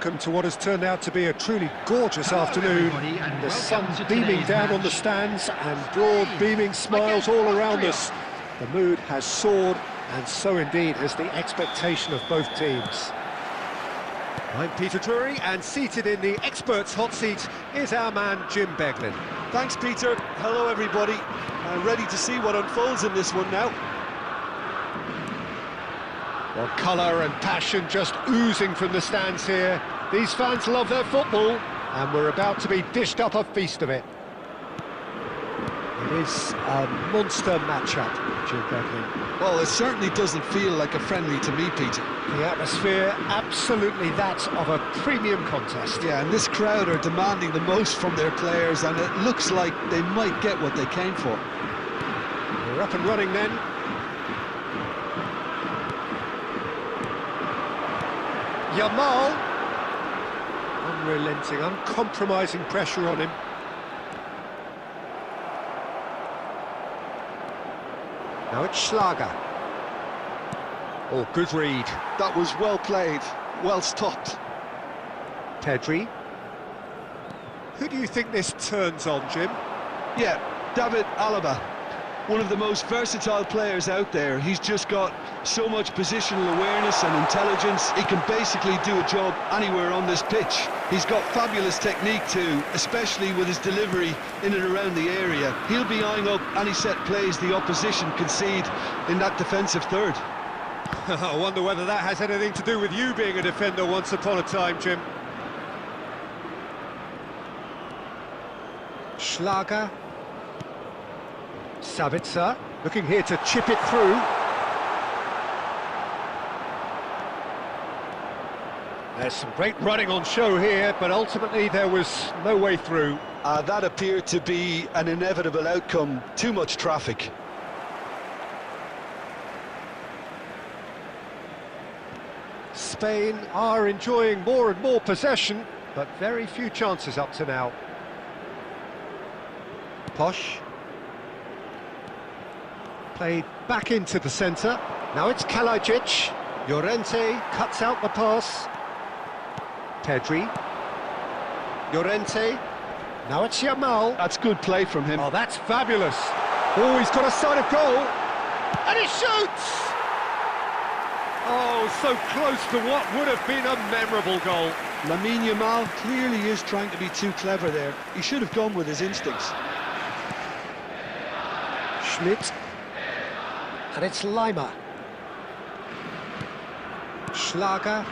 welcome to what has turned out to be a truly gorgeous afternoon. The sun beaming down on the stands and broad beaming smiles all around us. The mood has soared, and so indeed has the expectation of both teams. I'm Peter Drury, and seated in the experts' hot seat is our man Jim Beglin. Thanks, Peter. Hello, everybody. I'm ready to see what unfolds in this one now. Well, colour and passion just oozing from the stands here. These fans love their football, and we're about to be dished up a feast of it. It is a monster matchup, Jim Beglin. Well, it certainly doesn't feel like a friendly to me, Peter. The atmosphere, absolutely that of a premium contest. Yeah, and this crowd are demanding the most from their players, and it looks like they might get what they came for. We're up and running then. Yamal, unrelenting, uncompromising pressure on him. Now it's Schlager. Oh, good read. That was well played, well stopped. Pedri. Who do you think this turns on, Jim? Yeah, David Alaba. One of the most versatile players out there. He's just got so much positional awareness and intelligence. He can basically do a job anywhere on this pitch. He's got fabulous technique too, especially with his delivery in and around the area. He'll be eyeing up any set plays the opposition concede in that defensive third. I wonder whether that has anything to do with you being a defender once upon a time, Jim. Schlager. Sabitzer, looking here to chip it through. There's some great running on show here, but ultimately there was no way through. That appeared to be an inevitable outcome. Too much traffic. Spain are enjoying more and more possession, but very few chances up to now. Posh. Played back into the centre. Now it's Kalajic. Llorente cuts out the pass. Pedri. Llorente. Now it's Yamal. That's good play from him. Oh, that's fabulous. Oh, he's got a sight of goal. And he shoots! Oh, so close to what would have been a memorable goal. Lamine Yamal clearly is trying to be too clever there. He should have gone with his instincts. Schmidt. And it's Lima. Schlager.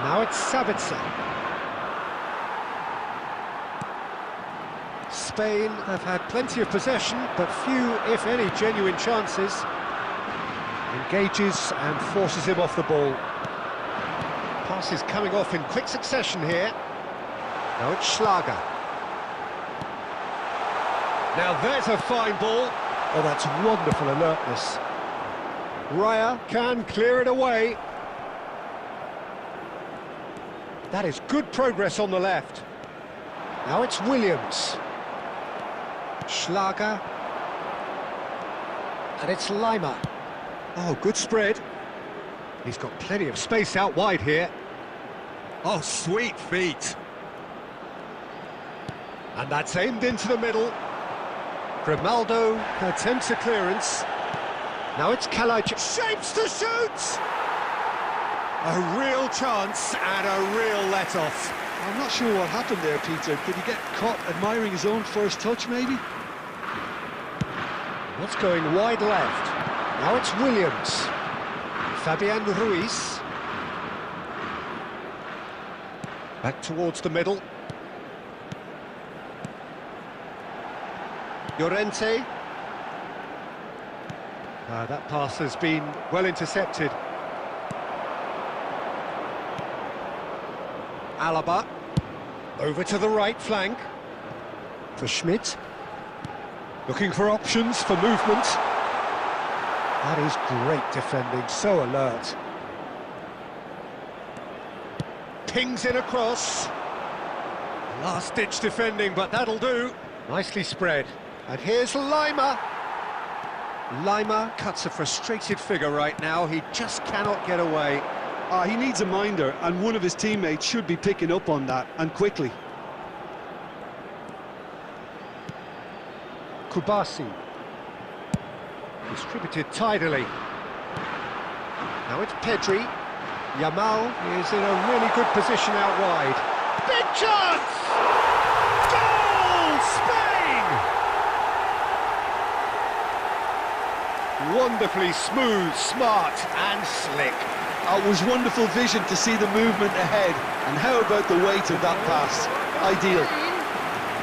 Now it's Sabitzer. Spain have had plenty of possession, but few, if any, genuine chances. Engages and forces him off the ball. Passes coming off in quick succession here. Now it's Schlager. Now there's a fine ball. Oh, that's wonderful alertness. Raya can clear it away. That is good progress on the left. Now it's Williams. Schlager. And it's Lima. Oh, good spread. He's got plenty of space out wide here. Oh, sweet feet. And that's aimed into the middle. Grimaldo attempts a clearance. Now it's Kalajic. Shapes to shoot! A real chance and a real let-off. I'm not sure what happened there, Peter. Did he get caught admiring his own first touch, maybe? What's going wide left? Now it's Williams. Fabian Ruiz. Back towards the middle. Llorente. That pass has been well intercepted. Alaba. Over to the right flank. For Schmidt. Looking for options for movement. That is great defending, so alert. Pings in across. Last-ditch defending, but that'll do. Nicely spread. And here's Lima. Lima cuts a frustrated figure right now. He just cannot get away. He needs a minder, and one of his teammates should be picking up on that, and quickly. Kubasi. Distributed tidily. Now it's Pedri. Yamal is in a really good position out wide. Big chance! Goal! Spain! Wonderfully smooth, smart and slick. It was wonderful vision to see the movement ahead, and how about the weight of that pass? Ideal.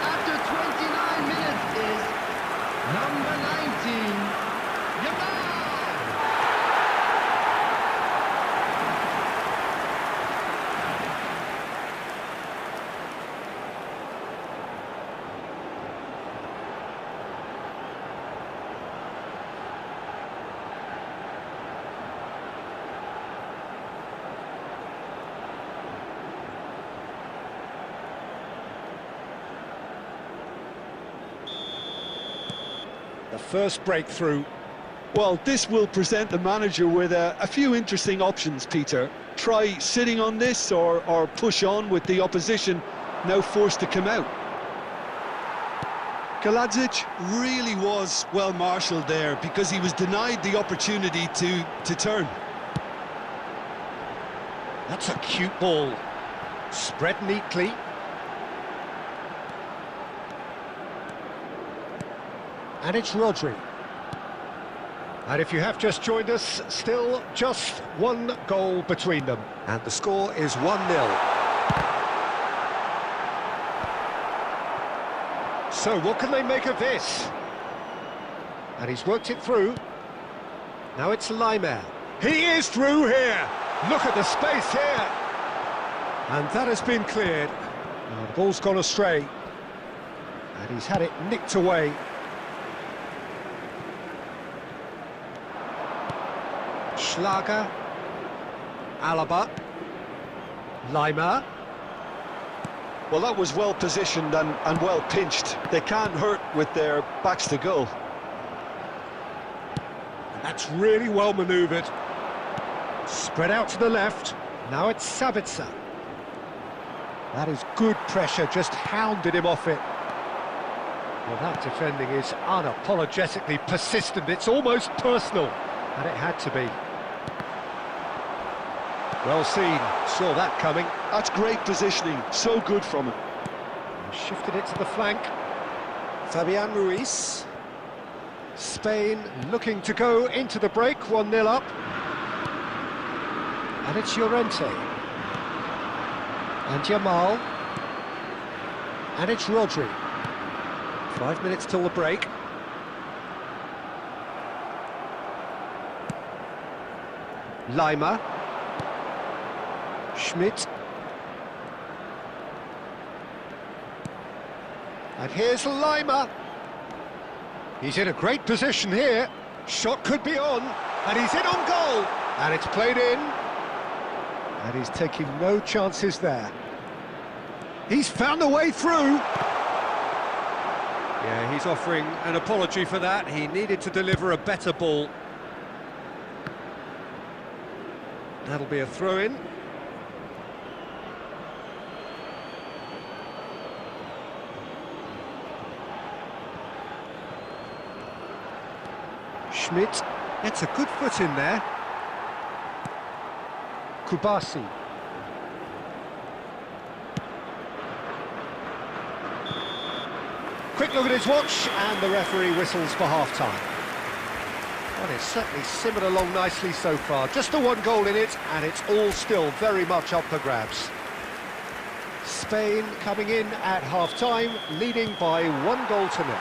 After 29 minutes is number 19, Yamal. The first breakthrough. Well, this will present the manager with a few interesting options, Peter. Try sitting on this or push on with the opposition now forced to come out. Kaladzic really was well marshalled there because he was denied the opportunity to turn. That's a cute ball. Spread neatly. And it's Rodri. And if you have just joined us, still just one goal between them. And the score is 1-0. So what can they make of this? And he's worked it through. Now it's Laimer. He is through here. Look at the space here. And that has been cleared. Now the ball's gone astray. And he's had it nicked away. Schlager, Alaba, Laimer. Well, that was well positioned and well pinched. They can't hurt with their backs to goal. And that's really well manoeuvred. Spread out to the left. Now it's Sabitzer. That is good pressure, just hounded him off it. Well, that defending is unapologetically persistent. It's almost personal, and it had to be. Well seen, saw that coming. That's great positioning, so good from him. Shifted it to the flank. Fabian Ruiz. Spain looking to go into the break, 1-0 up. And it's Llorente. And Yamal. And it's Rodri. 5 minutes till the break. Laimer. Schmidt. And here's Laimer. He's in a great position here. Shot could be on, and he's in on goal. And it's played in. And he's taking no chances there. He's found a way through. Yeah, he's offering an apology for that. He needed to deliver a better ball. That'll be a throw-in. Schmidt gets a good foot in there. Kubasi. Quick look at his watch, and the referee whistles for half-time. Well, it's certainly simmered along nicely so far. Just the one goal in it, and it's all still very much up for grabs. Spain coming in at half-time, leading by 1-0.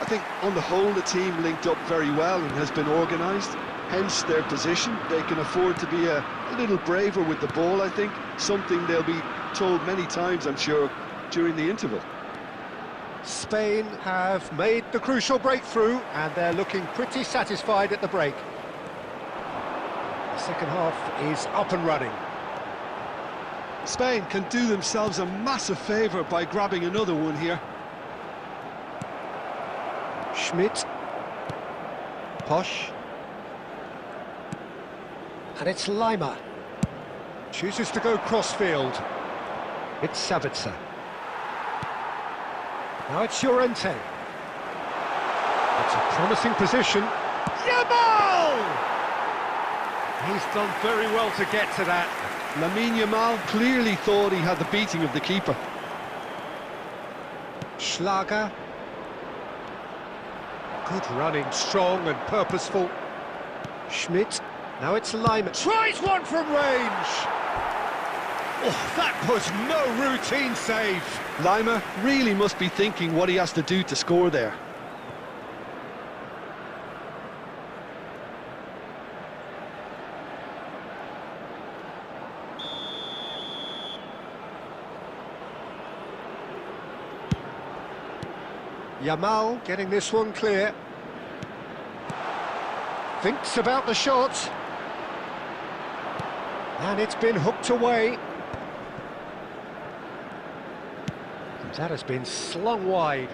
I think on the whole the team linked up very well and has been organised, hence their position. They can afford to be a little braver with the ball, I think, something they'll be told many times, I'm sure, during the interval. Spain have made the crucial breakthrough, and they're looking pretty satisfied at the break. The second half is up and running. Spain can do themselves a massive favour by grabbing another one here. Schmidt. Posch. And it's Lima. Chooses to go crossfield. It's Sabitzer. Now it's Llorente. It's a promising position. Yamal! He's done very well to get to that. Lamine Yamal clearly thought he had the beating of the keeper. Schlager. Good running, strong and purposeful. Schmidt. Now it's Lima. Tries one from range! Oh, that was no routine save. Lima really must be thinking what he has to do to score there. Yamal getting this one clear. Thinks about the shot. And it's been hooked away. That has been slung wide.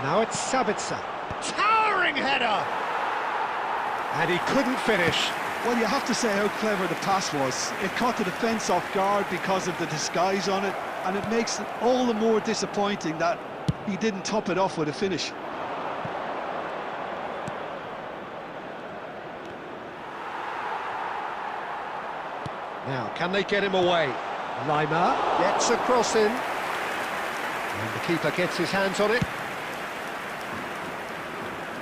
Now it's Sabitzer. Towering header! And he couldn't finish. Well, you have to say how clever the pass was. It caught the defence off guard because of the disguise on it, and it makes it all the more disappointing that he didn't top it off with a finish. Now, can they get him away? Lima gets a cross in. And the keeper gets his hands on it.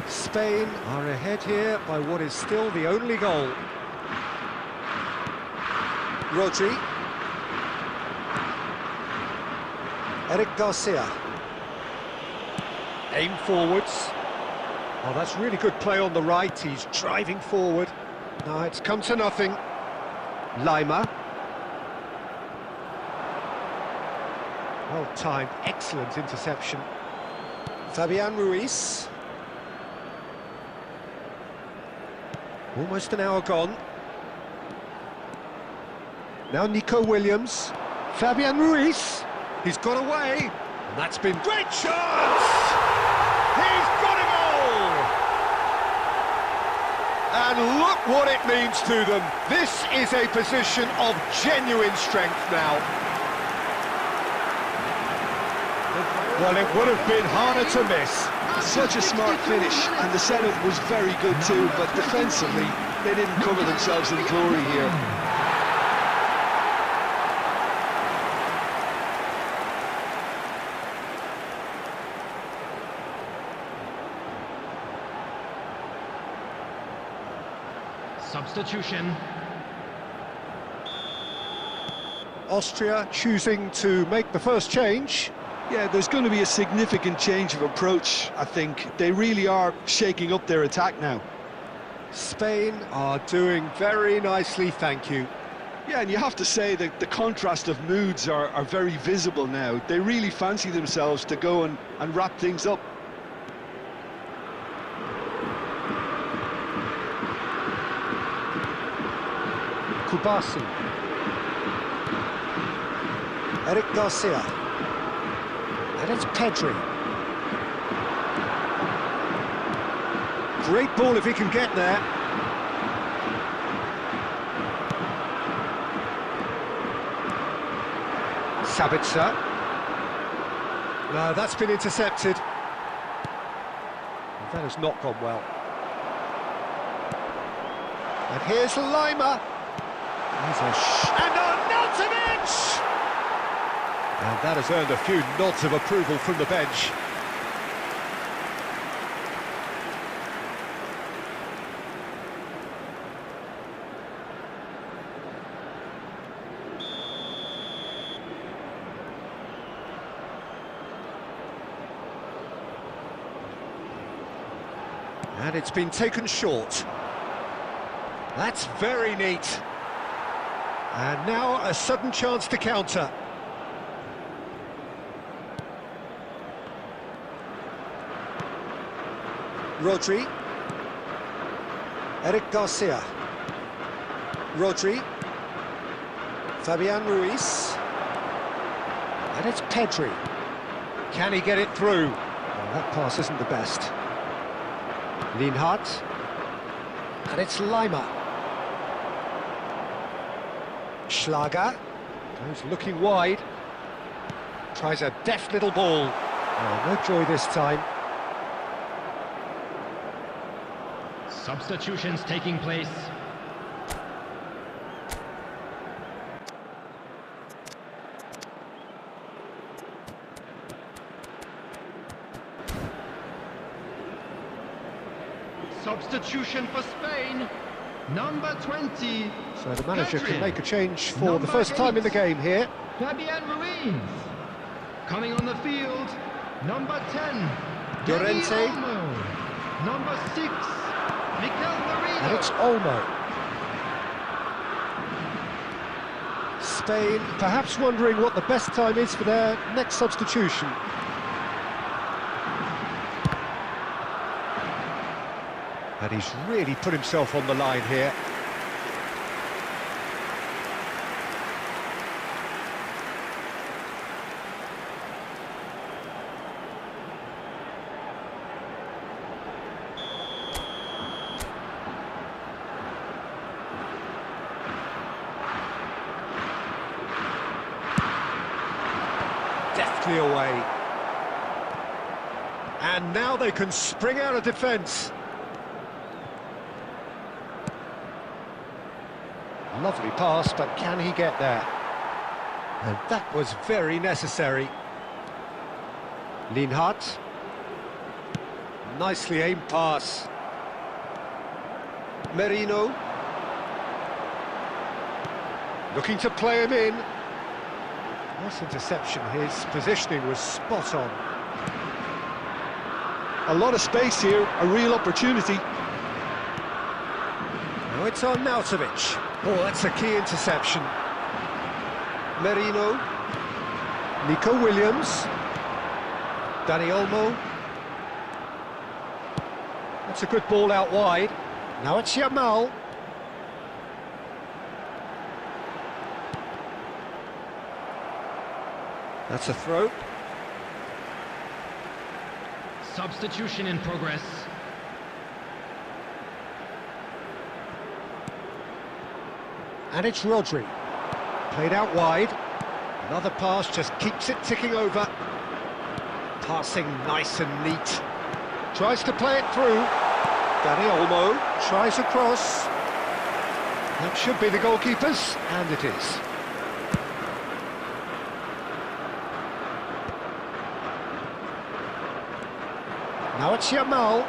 Spain are ahead here by what is still the only goal. Rodri. Eric Garcia. Aim forwards. Oh, that's really good play on the right. He's driving forward. Now it's come to nothing. Lima. Well timed, excellent interception. Fabian Ruiz. Almost an hour gone. Now Nico Williams. Fabian Ruiz. He's got away. And that's been great chance! He's got a goal! And look what it means to them. This is a position of genuine strength now. Well, it would have been harder to miss. Such a smart finish, and the setup was very good too, but defensively, they didn't cover themselves in glory here. Substitution. Austria choosing to make the first change. Yeah, there's going to be a significant change of approach, I think. They really are shaking up their attack now. Spain are doing very nicely, thank you. Yeah, and you have to say that the contrast of moods are very visible now. They really fancy themselves to go and wrap things up. Kubasi. Eric Garcia. And it's Pedri. Great ball if he can get there. Sabitzer. No, that's been intercepted. That has not gone well. And here's Lima. And Arnautovic! And that has earned a few nods of approval from the bench. And it's been taken short. That's very neat. And now a sudden chance to counter. Rodri. Eric Garcia. Rodri. Fabian Ruiz. And it's Pedri. Can he get it through? Well, that pass isn't the best. Lienhardt. And it's Lima. Schlager goes looking wide. Tries a deft little ball. Oh, no joy this time. Substitutions taking place. Substitution for Spain, number 20. So the manager Gadrin. can make a change for Number the first time in the 8. game here. Fabian Ruiz. Coming on the field, number 10. Llorente. Dani Olmo. Number 6. Mikel Merino. And it's Olmo. Spain perhaps wondering what the best time is for their next substitution. And he's really put himself on the line here. Deftly away. And now they can spring out of defence. Lovely pass, but can he get there? And that was very necessary. Linhart. Nicely aimed pass. Merino. Looking to play him in. Nice interception, his positioning was spot on. A lot of space here, a real opportunity. Now it's on Nautovic. Oh, that's a key interception. Merino. Nico Williams. Dani Olmo. That's a good ball out wide. Now it's Yamal. That's a throw. Substitution in progress. And it's Rodri. Played out wide. Another pass just keeps it ticking over. Passing nice and neat. Tries to play it through. Dani Olmo tries a cross. That should be the goalkeeper's, and it is. Now it's Yamal.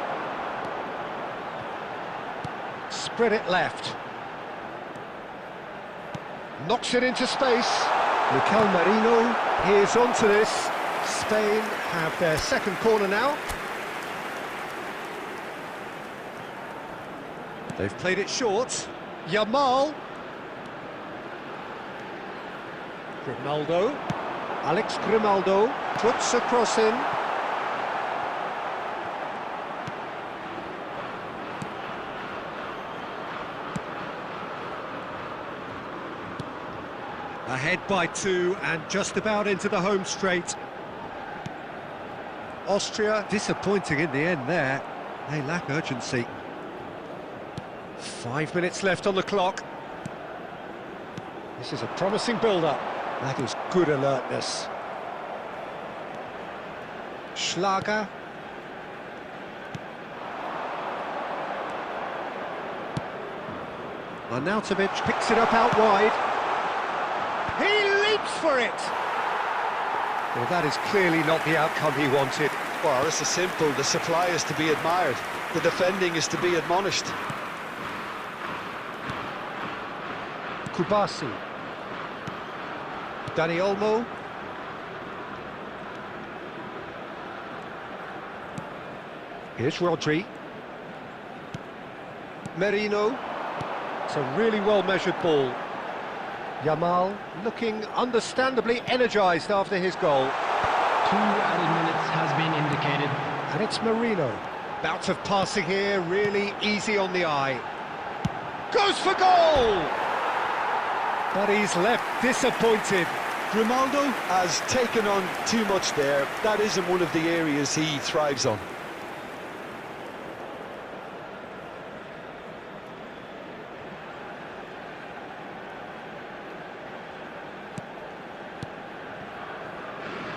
Spread it left. Knocks it into space. Mikel Merino is onto this. Spain have their second corner now. They've played it short. Yamal. Grimaldo. Alex Grimaldo puts a cross in. Ahead by 2 and just about into the home straight. Austria disappointing in the end there. They lack urgency. 5 minutes left on the clock. This is a promising build-up. That is good alertness. Schlager. Arnautovic picks it up out wide. He leaps for it! Well, that is clearly not the outcome he wanted. Well, this is simple. The supply is to be admired. The defending is to be admonished. Kubasi. Dani Olmo. Here's Rodri. Merino. It's a really well-measured ball. Yamal looking understandably energised after his goal. 2 added minutes has been indicated. And it's Merino. Bout of passing here, really easy on the eye. Goes for goal! But he's left disappointed. Grimaldo has taken on too much there. That isn't one of the areas he thrives on.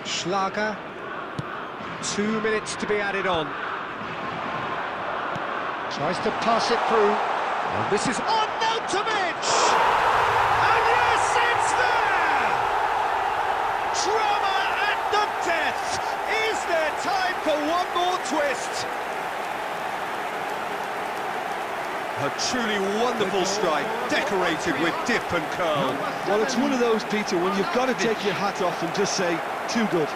Schlager. 2 minutes to be added on. Tries to pass it through. And this is on Nautovic! And yes, it's there! Drama at the death! Is there time for one more twist? A truly wonderful strike, decorated with dip and curl. Well, it's one of those, Peter, when you've got to take your hat off and just say, too good.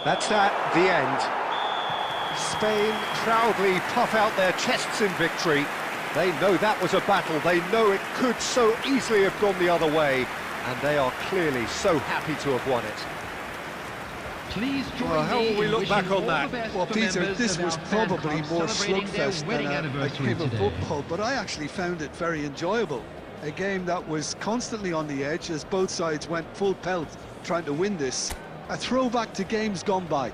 That's that, the end. Spain proudly puff out their chests in victory. They know that was a battle, they know it could so easily have gone the other way, and they are clearly so happy to have won it. Please join Well, how will we look back on that? Well, Peter, this was probably more slugfest than a game of football, but I actually found it very enjoyable. A game that was constantly on the edge as both sides went full pelt trying to win this. A throwback to games gone by.